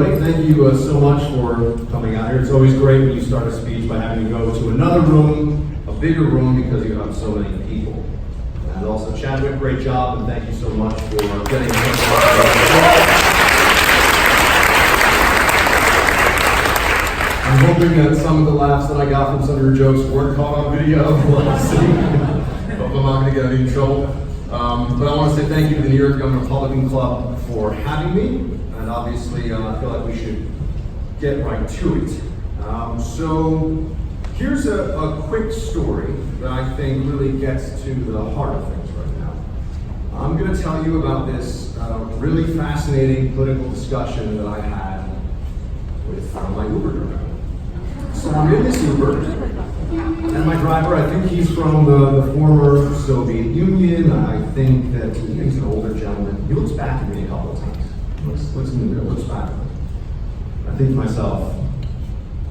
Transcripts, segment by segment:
everybody. Thank you so much for coming out here. It's always great when you start a speech by having to go to another room, a bigger room, because you have so many people. And also, Chadwick, great job, and thank you so much for getting I'm hoping that some of the laughs that I got from some of your jokes weren't caught on video. We'll see. Hope I'm not going to get any trouble. But I want to say thank you to the New York Young Republican Club for having me. And obviously, I feel like we should get right to it. So here's a quick story that I think really gets to the heart of things right now. I'm going to tell you about this really fascinating political discussion that I had with my Uber driver. So I'm in this Uber, and my driver, I think he's from the former Soviet Union. I think that he's an older gentleman. He looks back at me a couple of times. Looks in the mirror, looks back at me. I think to myself,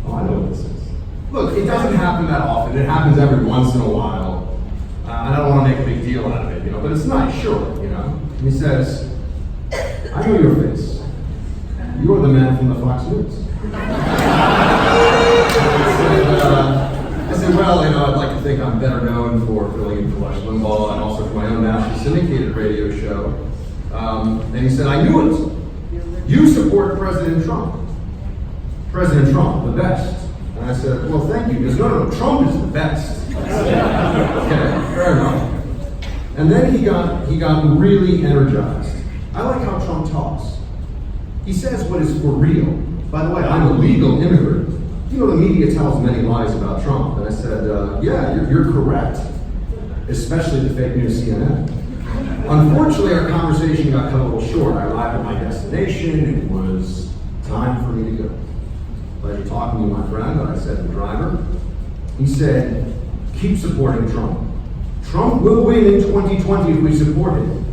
oh, I know what this is. Look, it doesn't happen that often. It happens every once in a while. And I don't want to make a big deal out of it, but it's nice, sure, And he says, I know your face. You are the man from the Fox News. I said, well, I'd like to think I'm better known for filling in for Rush Limbaugh and also for my own nationally syndicated radio show. And he said, I knew it. You support President Trump. President Trump, the best. And I said, well, thank you. He goes, no, Trump is the best. I said, okay, fair enough. And then he got really energized. I like how Trump talks. He says what is for real. By the way, I'm a legal immigrant. The media tells many lies about Trump. And I said, yeah, you're correct. Especially the fake news CNN. Unfortunately, our conversation got cut a little short. I arrived at my destination. It was time for me to go. Pleasure talking to my friend, I said, the driver. He said, keep supporting Trump. Trump will win in 2020 if we support him.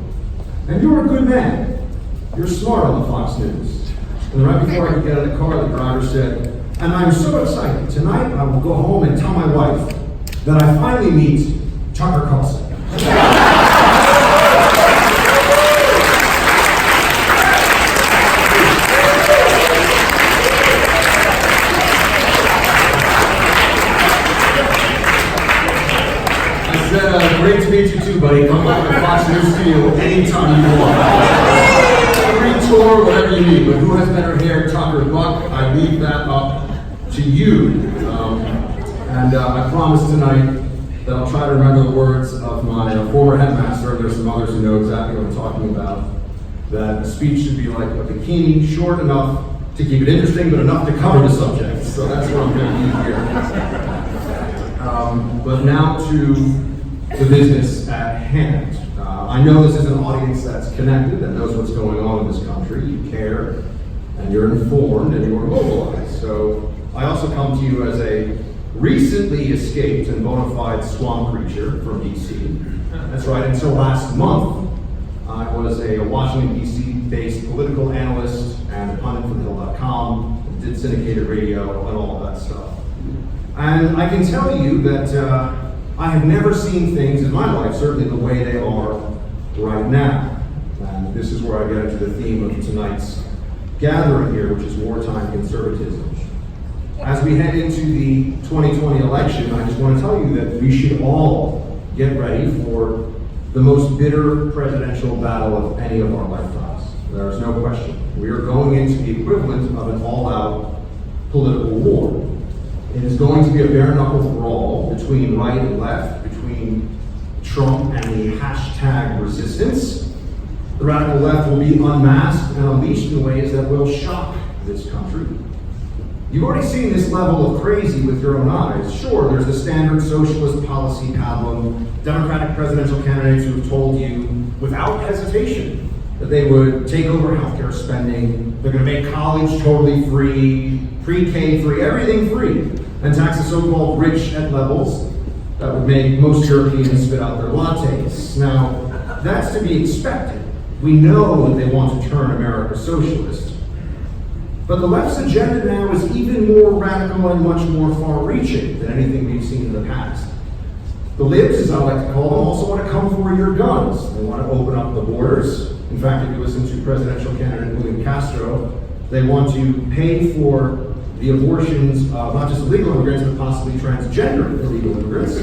And you're a good man. You're smart on the Fox News. And right before I could get out of the car, the driver said, and I'm so excited. Tonight, I will go home and tell my wife that I finally meet Tucker Carlson. I said, great to meet you too, buddy. Come back to Fox News Studio anytime you want. Free tour, whatever you need. But who has better hair, Tucker or Buck? I leave that up to you. I promise tonight that I'll try to remember the words of my former headmaster. There's some others who know exactly what I'm talking about. That a speech should be like a bikini, short enough to keep it interesting, but enough to cover the subject. So that's what I'm going to do here. But now to the business at hand. I know this is an audience that's connected, that knows what's going on in this country. You care, and you're informed, and you're mobilized. So I also come to you as a recently escaped and bona fide swamp creature from DC. That's right, until last month, I was a Washington, DC-based political analyst and a pundit for Hill.com, did syndicated radio and all of that stuff. And I can tell you that I have never seen things in my life, certainly the way they are right now. And this is where I get into the theme of tonight's gathering here, which is wartime conservatism. As we head into the 2020 election, I just want to tell you that we should all get ready for the most bitter presidential battle of any of our lifetimes. There is no question. We are going into the equivalent of an all-out political war. It is going to be a bare-knuckle brawl between right and left, between Trump and the hashtag resistance. The radical left will be unmasked and unleashed in ways that will shock this country. You've already seen this level of crazy with your own eyes. Sure, there's the standard socialist policy pablum, Democratic presidential candidates who have told you without hesitation that they would take over healthcare spending, they're going to make college totally free, pre-K free, everything free, and tax the so-called rich at levels that would make most Europeans spit out their lattes. Now, that's to be expected. We know that they want to turn America socialist. But the left's agenda now is even more radical and much more far-reaching than anything we've seen in the past. The libs, as I like to call them, also want to come for your guns. They want to open up the borders. In fact, if you listen to presidential candidate William Castro, They want to pay for the abortions of not just illegal immigrants, but possibly transgender illegal immigrants.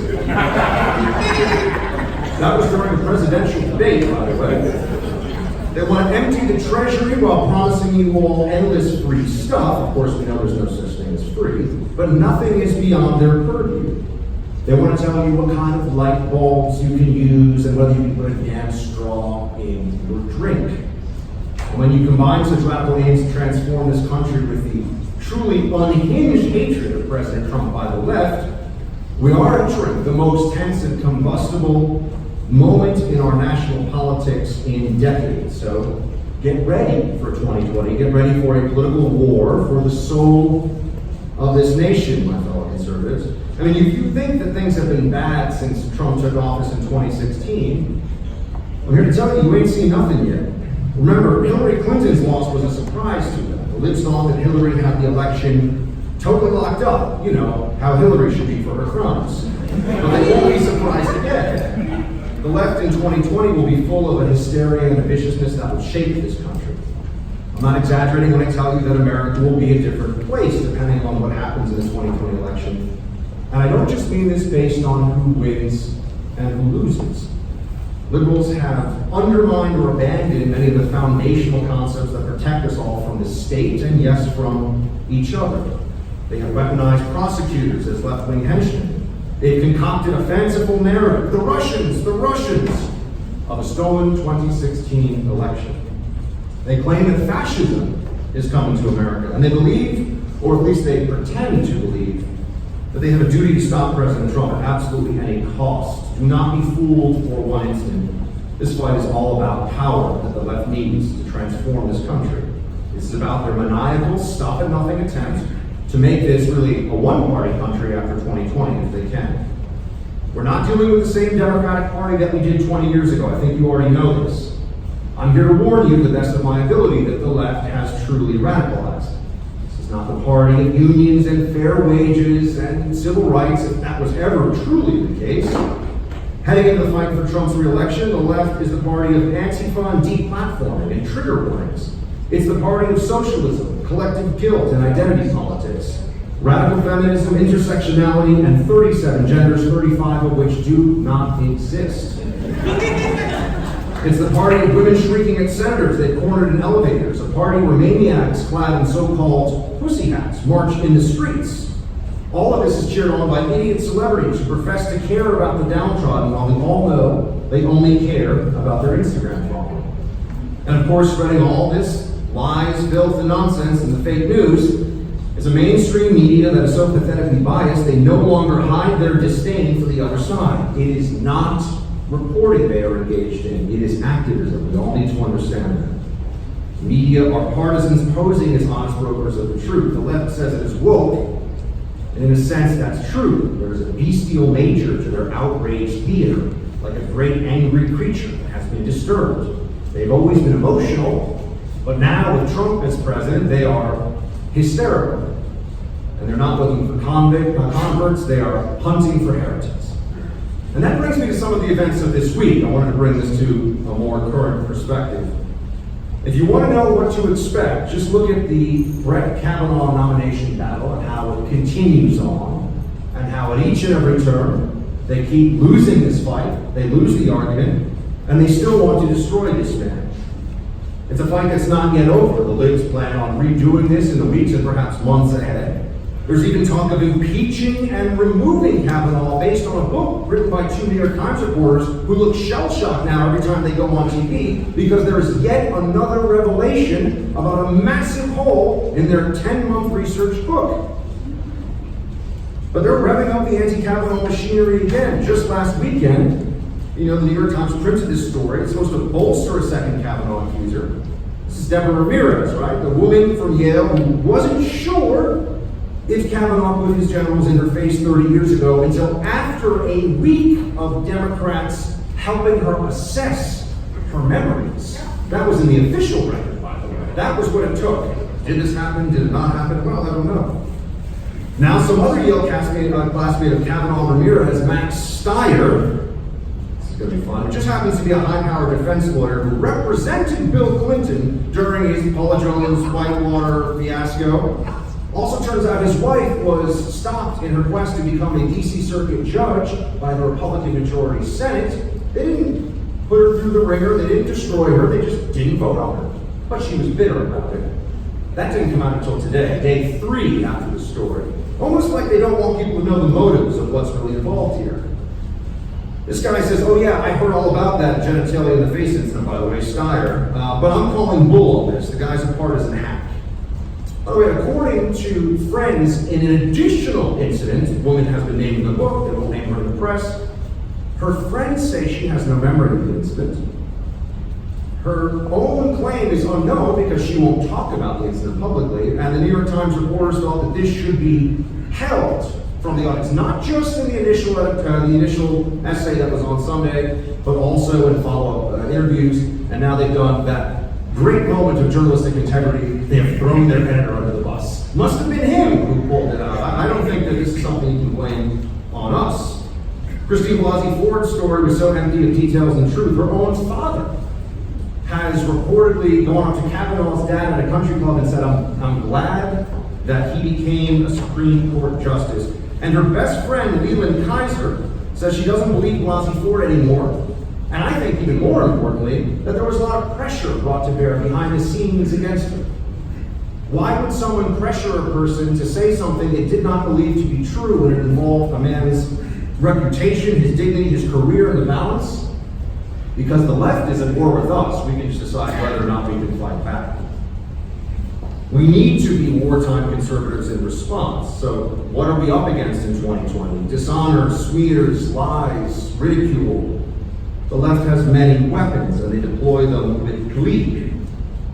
That was during a presidential debate, by the way. They want to empty the treasury while promising you all endless free stuff. Of course, we know there's no such thing as free, but nothing is beyond their purview. They want to tell you what kind of light bulbs you can use and whether you can put a damn straw in your drink. And when you combine such radical aims to transform this country with the truly unhinged hatred of President Trump by the left, we are entering the most tense and combustible moment in our national politics in decades. So get ready for 2020. Get ready for a political war for the soul of this nation, my fellow conservatives. I mean, if you think that things have been bad since Trump took office in 2016, I'm here to tell you, you ain't seen nothing yet. Remember, Hillary Clinton's loss was a surprise to them. The libs thought that Hillary had the election totally locked up. You know, how Hillary should be for her crumbs. But they won't be surprised again. The left in 2020 will be full of a hysteria and a viciousness that will shake this country. I'm not exaggerating when I tell you that America will be a different place depending on what happens in the 2020 election. And I don't just mean this based on who wins and who loses. Liberals have undermined or abandoned many of the foundational concepts that protect us all from the state and, yes, from each other. They have weaponized prosecutors as left-wing henchmen. They've concocted a fanciful narrative, the Russians, of a stolen 2016 election. They claim that fascism is coming to America, and they believe, or at least they pretend to believe, that they have a duty to stop President Trump at absolutely any cost. Do not be fooled for one instant. This fight is all about power that the left needs to transform this country. This is about their maniacal, stop-at-nothing attempt to make this really a one-party country after 2020, if they can. We're not dealing with the same Democratic Party that we did 20 years ago. I think you already know this. I'm here to warn you to the best of my ability that the left has truly radicalized. This is not the party of unions and fair wages and civil rights, if that was ever truly the case. Heading into the fight for Trump's re-election, the left is the party of Antifa and deplatforming and trigger warnings. It's the party of socialism, collective guilt, and identity politics. Radical feminism, intersectionality, and 37 genders, 35 of which do not exist. It's the party of women shrieking at senators they cornered in elevators, a party where maniacs clad in so-called pussy hats march in the streets. All of this is cheered on by idiot celebrities who profess to care about the downtrodden, while we all know they only care about their Instagram following. And of course, spreading all this lies, filth, and nonsense in the fake news is a mainstream media that is so pathetically biased they no longer hide their disdain for the other side. It is not reporting they are engaged in, it is activism. We all need to understand that. Media are partisans posing as honest brokers of the truth. The left says it is woke, and in a sense that's true. There is a bestial nature to their outraged theater, like a great angry creature that has been disturbed. They've always been emotional, but now with Trump as president, they are hysterical. And they're not looking for converts, they are hunting for heretics. And that brings me to some of the events of this week. I wanted to bring this to a more current perspective. If you want to know what to expect, just look at the Brett Kavanaugh nomination battle and how it continues on, and how at each and every turn they keep losing this fight, they lose the argument, and they still want to destroy this man. It's a fight that's not yet over. The libs plan on redoing this in the weeks and perhaps months ahead. There's even talk of impeaching and removing Kavanaugh based on a book written by 2 New York Times reporters who look shell-shocked now every time they go on TV because there is yet another revelation about a massive hole in their 10-month research book. But they're revving up the anti-Kavanaugh machinery again. Just last weekend, the New York Times printed this story. It's supposed to bolster a second Kavanaugh accuser. This is Deborah Ramirez, right? The woman from Yale who wasn't sure if Kavanaugh put his generals in her face 30 years ago until after a week of Democrats helping her assess her memories. That was in the official record, by the way. That was what it took. Did this happen? Did it not happen? Well, I don't know. Now, some other Yale classmate of Kavanaugh Ramirez, Max Steyer, this is going to be fun. It just happens to be a high-powered defense lawyer who represented Bill Clinton during his Paula Jones Whitewater fiasco. Also turns out his wife was stopped in her quest to become a D.C. Circuit judge by the Republican majority Senate. They didn't put her through the ringer, they didn't destroy her, they just didn't vote on her. But she was bitter about it. That didn't come out until today, day 3 after the story. Almost like they don't want people to know the motives of what's really involved here. This guy says, oh yeah, I heard all about that genitalia in the face incident, by the way, Steyer, but I'm calling bull on this. The guy's a partisan hack. By the way, according to friends, in an additional incident, a woman has been named in the book, they won't name her in the press. Her friends say she has no memory of the incident. Her own claim is unknown because she won't talk about the incident publicly, and the New York Times reporters thought that this should be held from the audience, not just in the initial essay that was on Sunday, but also in follow-up interviews, and now they've done that great moment of journalistic integrity. They have thrown their editor under the bus. Must have been him who pulled it out. I don't think that this is something you can blame on us. Christine Blasey Ford's story was so empty of details and truth. Her own father has reportedly gone up to Kavanaugh's dad at a country club and said, I'm glad that he became a Supreme Court justice. And her best friend, Leland Kaiser, says she doesn't believe Blasey Ford anymore. And I think even more importantly, that there was a lot of pressure brought to bear behind the scenes against her. Why would someone pressure a person to say something they did not believe to be true when it involved a man's reputation, his dignity, his career, and the balance? Because the left is at war with us, we can just decide whether or not we can fight back. We need to be wartime conservatives in response. So what are we up against in 2020? Dishonor, smears, lies, ridicule. The left has many weapons, and they deploy them with glee.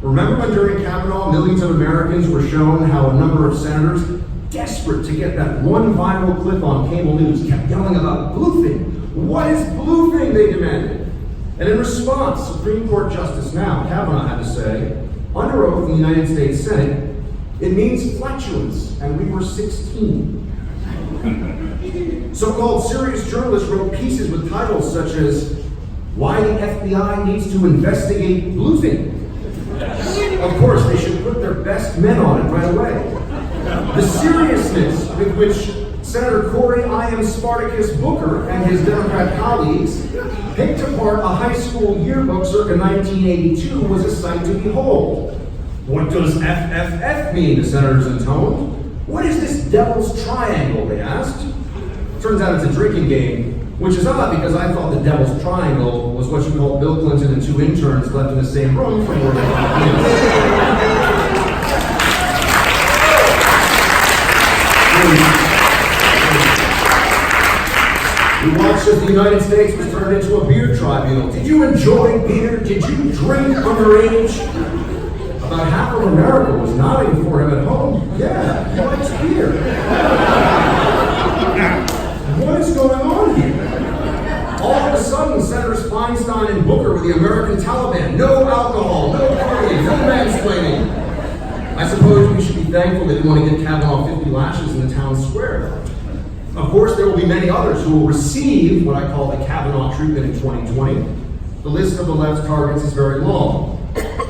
Remember when during Kavanaugh, millions of Americans were shown how a number of senators, desperate to get that one viral clip on cable news, kept yelling about bluefing. What is bluefing, they demanded. And in response, Supreme Court Justice now, Kavanaugh, had to say, under oath in the United States Senate, it means flatulence, and we were 16. So-called serious journalists wrote pieces with titles such as, Why the FBI Needs to Investigate Bluefing. Of course, they should put their best men on it right away. The seriousness with which Senator Cory I. M. Spartacus Booker and his Democrat colleagues picked apart a high school yearbook circa 1982 was a sight to behold. What does FFF mean, the senators intoned? What is this devil's triangle, they asked. Turns out it's a drinking game, which is odd because I thought the devil's triangle was what you called Bill Clinton and 2 interns left in the same room for more than 5 minutes. We watched as the United States was turned into a beer tribunal. Did you enjoy beer? Did you drink underage? About half of America was nodding for him at home. Yeah, he likes beer. What is going on here? All of a sudden, Senators Feinstein and Booker were the American Taliban. No alcohol, no partying, no mansplaining. I suppose we should be thankful they didn't want to get Kavanaugh 50 lashes in the town square. Of course, there will be many others who will receive what I call the Kavanaugh treatment in 2020. The list of the left's targets is very long.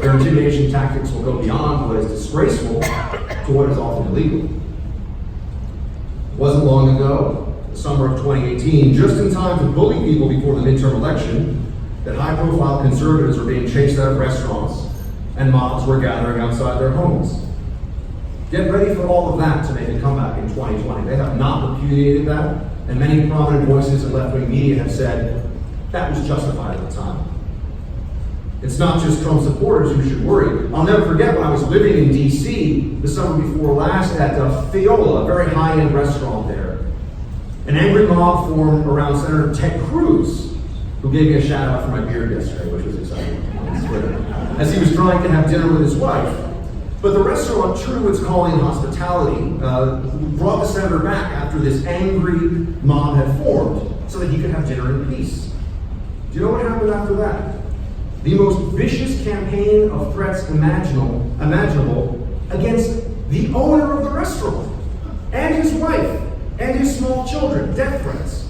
Their intimidation tactics will go beyond what is disgraceful to what is often illegal. It wasn't long ago, the summer of 2018, just in time to bully people before the midterm election, that high-profile conservatives were being chased out of restaurants and mobs were gathering outside their homes. Get ready for all of that to make a comeback in 2020. They have not repudiated that, and many prominent voices in left-wing media have said that was justified at the time. It's not just Trump supporters who should worry. I'll never forget when I was living in D.C. the summer before last at Fiola, a very high-end restaurant there. An angry mob formed around Senator Ted Cruz, who gave me a shout-out for my beard yesterday, which was exciting on Twitter, as he was trying to have dinner with his wife. But the restaurant, true to its calling and hospitality, brought the senator back after this angry mob had formed so that he could have dinner in peace. Do you know what happened after that? The most vicious campaign of threats imaginable against the owner of the restaurant and his wife and his small children, death threats.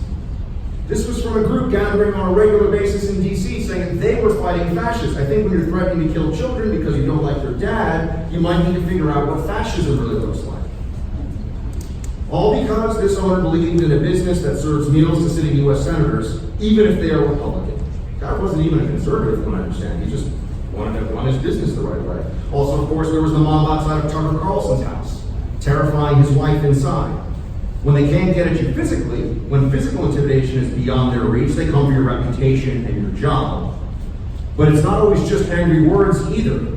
This was from a group gathering on a regular basis in D.C. saying they were fighting fascists. I think when you're threatening to kill children because you don't like their dad, you might need to figure out what fascism really looks like. All because this owner believed in a business that serves meals to sitting U.S. senators, even if they are Republican. God wasn't even a conservative, from what I understand. He just wanted to run his business the right way. Also, of course, there was the mob outside of Tucker Carlson's house, terrifying his wife inside. When they can't get at you physically, when physical intimidation is beyond their reach, they come for your reputation and your job. But it's not always just angry words either.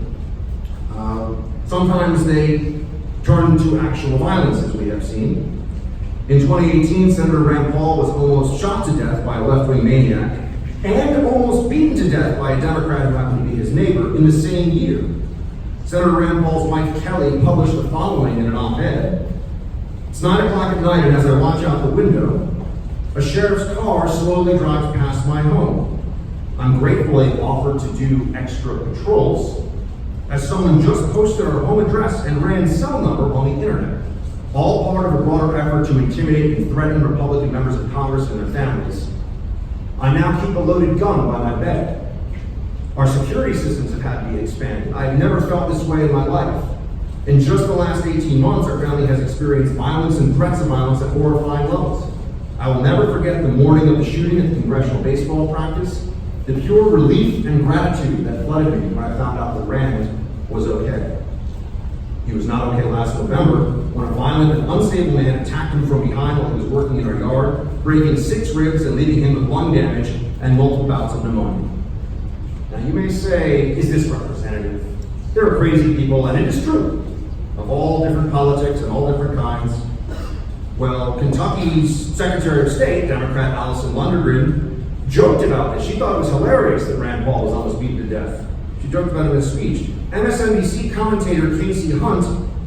Sometimes they turn to actual violence, as we have seen. In 2018, Senator Rand Paul was almost shot to death by a left-wing maniac and almost beaten to death by a Democrat who happened to be his neighbor in the same year. Senator Rand Paul's wife, Kelly, published the following in an op-ed. It's 9 o'clock at night, and as I watch out the window, a sheriff's car slowly drives past my home. I'm grateful they offered to do extra patrols, as someone just posted our home address and Rand's cell number on the internet, all part of a broader effort to intimidate and threaten Republican members of Congress and their families. I now keep a loaded gun by my bed. Our security systems have had to be expanded. I've never felt this way in my life. In just the last 18 months, our family has experienced violence and threats of violence at horrifying levels. I will never forget the morning of the shooting at the congressional baseball practice, the pure relief and gratitude that flooded me when I found out that Rand was okay. He was not okay last November when a violent and unstable man attacked him from behind while he was working in our yard, breaking 6 ribs and leaving him with lung damage and multiple bouts of pneumonia. Now you may say, is this representative? There are crazy people, and it is true, of all different politics and all different kinds. Well, Kentucky's Secretary of State, Democrat Allison Lundgren, joked about this. She thought it was hilarious that Rand Paul was almost beaten to death. She joked about it in a speech. MSNBC commentator Casey Hunt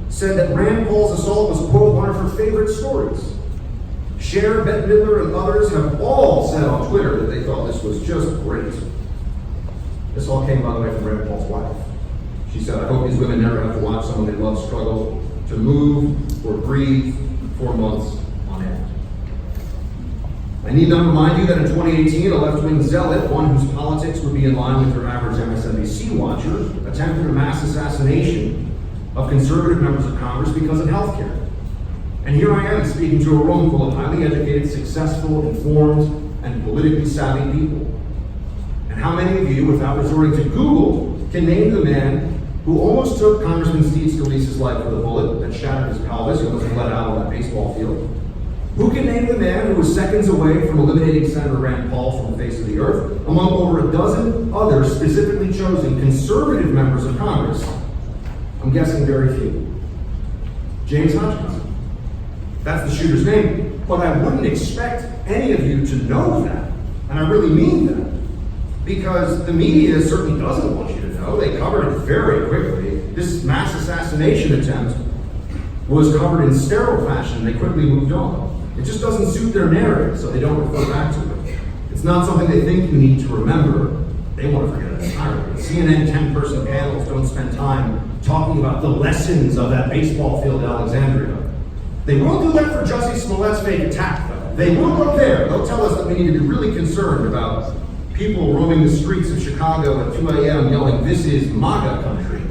said that Rand Paul's assault was, quote, one of her favorite stories. Cher, Bette Midler, and others have all said on Twitter that they thought this was just great. This all came, by the way, from Rand Paul's wife. She said, I hope these women never have to watch someone they love struggle to move or breathe 4 months on end. I need not remind you that in 2018, a left-wing zealot, one whose politics would be in line with your average MSNBC watcher, attempted a mass assassination of conservative members of Congress because of health care. And here I am speaking to a room full of highly educated, successful, informed, and politically savvy people. And how many of you, without resorting to Google, can name the man who almost took Congressman Steve Scalise's life with a bullet that shattered his pelvis and almost bled out on that baseball field? Who can name the man who was seconds away from eliminating Senator Rand Paul from the face of the earth, among over a dozen other specifically chosen conservative members of Congress? I'm guessing very few. James Hutchinson. That's the shooter's name. But I wouldn't expect any of you to know that. And I really mean that. Because the media certainly doesn't want you to know. They covered it very quickly. This mass assassination attempt was covered in sterile fashion. They quickly moved on. It just doesn't suit their narrative, so they don't refer back to it. It's not something they think you need to remember. They want to forget it entirely. CNN 10-person panels don't spend time talking about the lessons of that baseball field at Alexandria. They will do that for Jussie Smollett's fake attack, though. They will go there. They'll tell us that we need to be really concerned about people roaming the streets of Chicago at 2 a.m. yelling, "This is MAGA country."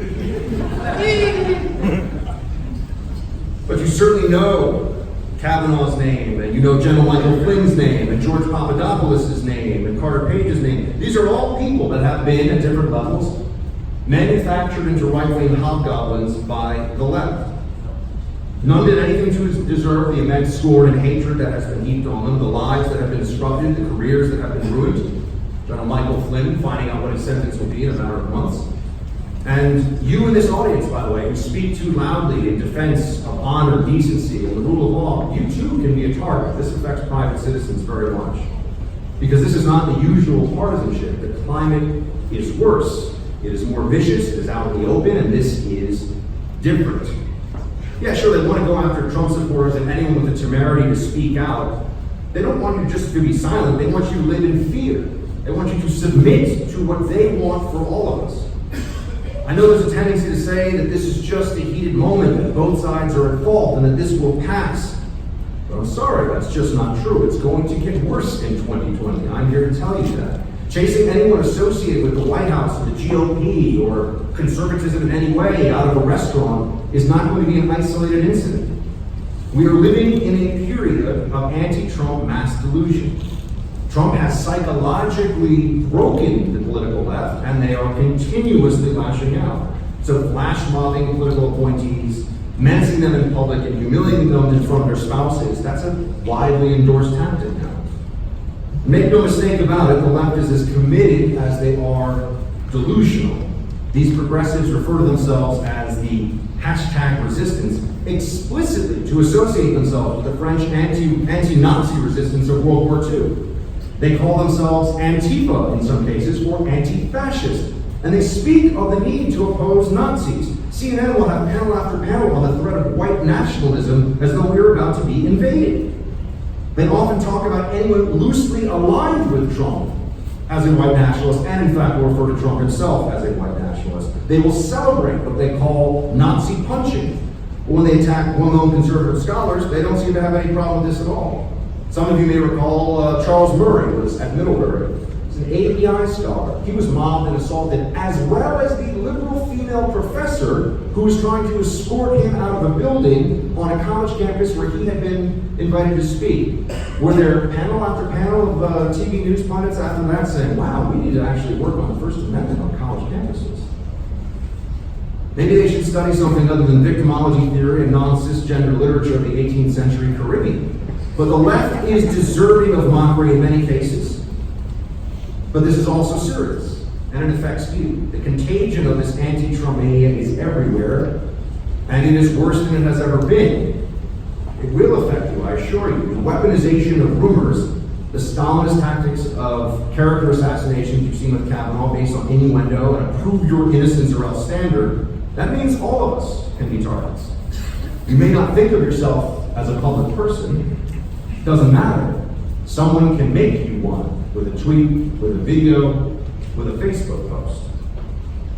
But you certainly know Kavanaugh's name, and you know General Michael Flynn's name, and George Papadopoulos' name, and Carter Page's name. These are all people that have been, at different levels, manufactured into right-wing hobgoblins by the left. None did anything to deserve the immense scorn and hatred that has been heaped on them, the lives that have been disrupted, the careers that have been ruined. General Michael Flynn finding out what his sentence will be in a matter of months. And you in this audience, by the way, who speak too loudly in defense of honor, decency, and the rule of law, you too can be a target. This affects private citizens very much. Because this is not the usual partisanship. The climate is worse. It is more vicious, it is out in the open, and this is different. Yeah, sure, they want to go after Trump supporters and anyone with the temerity to speak out. They don't want you just to be silent. They want you to live in fear. They want you to submit to what they want for all of us. I know there's a tendency to say that this is just a heated moment, that both sides are at fault, and that this will pass. But I'm sorry, that's just not true. It's going to get worse in 2020. I'm here to tell you that. Chasing anyone associated with the White House, or the GOP, or conservatism in any way out of a restaurant is not going to be an isolated incident. We are living in a period of anti-Trump mass delusion. Trump has psychologically broken the political left, and they are continuously lashing out. So flash-mobbing political appointees, menacing them in public, and humiliating them in front of their spouses, that's a widely endorsed tactic now. Make no mistake about it, the left is as committed as they are delusional. These progressives refer to themselves as the hashtag resistance explicitly to associate themselves with the French anti-Nazi resistance of World War II. They call themselves Antifa in some cases, or anti-fascist, and they speak of the need to oppose Nazis. CNN will have panel after panel on the threat of white nationalism as though we were about to be invaded. They often talk about anyone loosely aligned with Trump as a white nationalist, and in fact will refer to Trump himself as a white nationalist. They will celebrate what they call Nazi punching. But when they attack well-known conservative scholars, they don't seem to have any problem with this at all. Some of you may recall Charles Murray was at Middlebury. He's an API scholar. He was mobbed and assaulted, as well as the liberal female professor who was trying to escort him out of a building on a college campus where he had been invited to speak. Were there panel after panel of TV news pundits after that saying, wow, we need to actually work on the First Amendment on college campuses? Maybe they should study something other than victimology theory and non-cisgender literature of the 18th century Caribbean. But the left is deserving of mockery in many cases. But this is also serious, and it affects you. The contagion of this anti-Trump mania is everywhere, and it is worse than it has ever been. It will affect you, I assure you. The weaponization of rumors, the Stalinist tactics of character assassinations you've seen with Kavanaugh based on innuendo and a prove your innocence or else standard, that means all of us can be targets. You may not think of yourself as a public person. It doesn't matter. Someone can make you one with a tweet, with a video, with a Facebook post.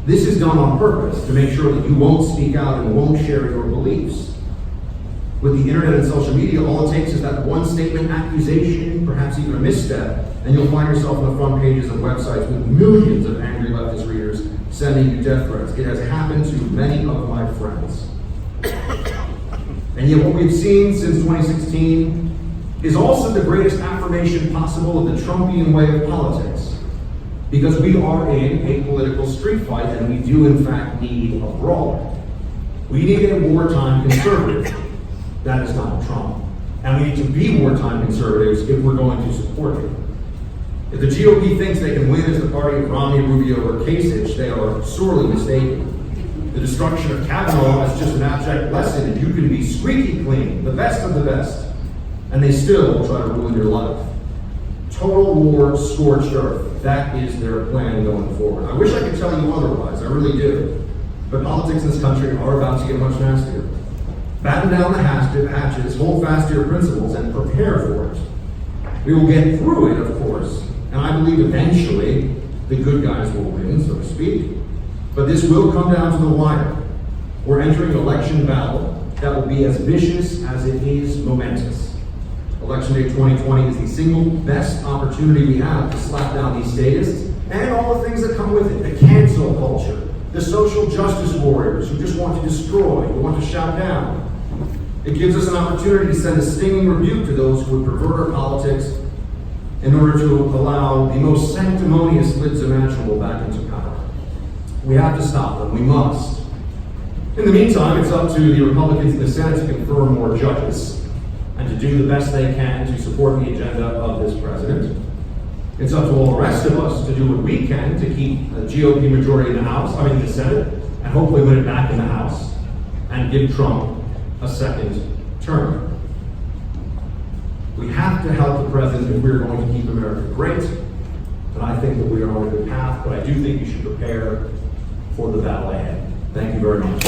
This is done on purpose to make sure that you won't speak out and won't share your beliefs. With the internet and social media, all it takes is that one statement, accusation, perhaps even a misstep, and you'll find yourself on the front pages of websites with millions of angry leftist readers sending you death threats. It has happened to many of my friends. And yet what we've seen since 2016 is also the greatest affirmation possible of the Trumpian way of politics. Because we are in a political street fight, and we do in fact need a brawler. We need a wartime conservative. That is Donald Trump. And we need to be wartime conservatives if we're going to support him. If the GOP thinks they can win as the party of Romney, Rubio, or Kasich, they are sorely mistaken. The destruction of Kavanaugh is just an abject lesson that you can be squeaky clean, the best of the best, and they still try to ruin your life. Total war, scorched earth. That is their plan going forward. I wish I could tell you otherwise, I really do. But politics in this country are about to get much nastier. Batten down the hatches, hold fast to your principles, and prepare for it. We will get through it, of course, and I believe eventually the good guys will win, so to speak. But this will come down to the wire. We're entering an election battle that will be as vicious as it is momentous. Election day 2020 is the single best opportunity we have to slap down these statists and all the things that come with it. The cancel culture, the social justice warriors who just want to destroy, who want to shout down. It gives us an opportunity to send a stinging rebuke to those who would pervert our politics in order to allow the most sanctimonious lids imaginable back into power. We have to stop them. We must. In the meantime, it's up to the Republicans in the Senate to confirm more judges and to do the best they can to support the agenda of this president. It's up to all the rest of us to do what we can to keep a GOP majority in the Senate, and hopefully win it back in the House, and give Trump a second term. We have to help the president if we're going to keep America great, and I think that we are on a good path, but I do think you should prepare for the battle ahead. Thank you very much.